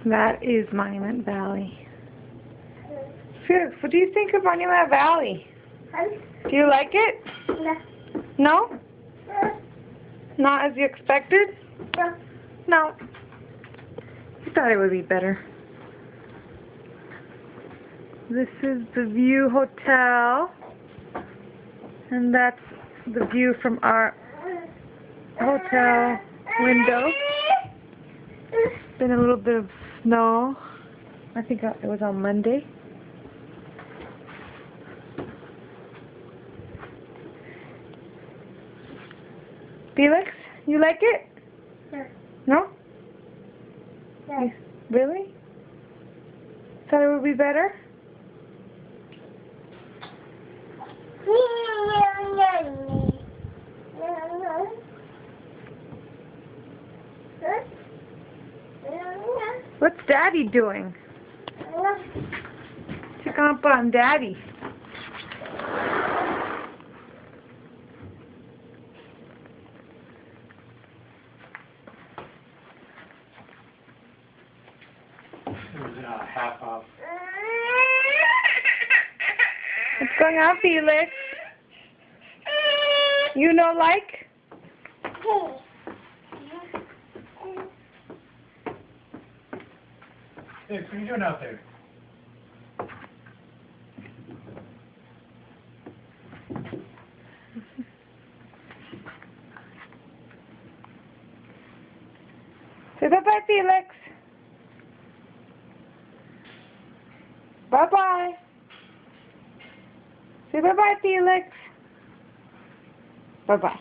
That is Monument Valley. Felix, what do you think of Monument Valley? Do you like it? No? Not as you expected? No. You thought it would be better. This is the View Hotel. And that's the view from our hotel window. Been a little bit of snow. I think it was on Monday. Felix, you like it? No? No? Really? Thought it would be better? What's Daddy doing? Check up on Daddy. Half off. What's going on, Felix? You know, like? Hey, what are you doing out there? Say bye-bye, Felix. Bye-bye. Say bye-bye, Felix. Bye-bye.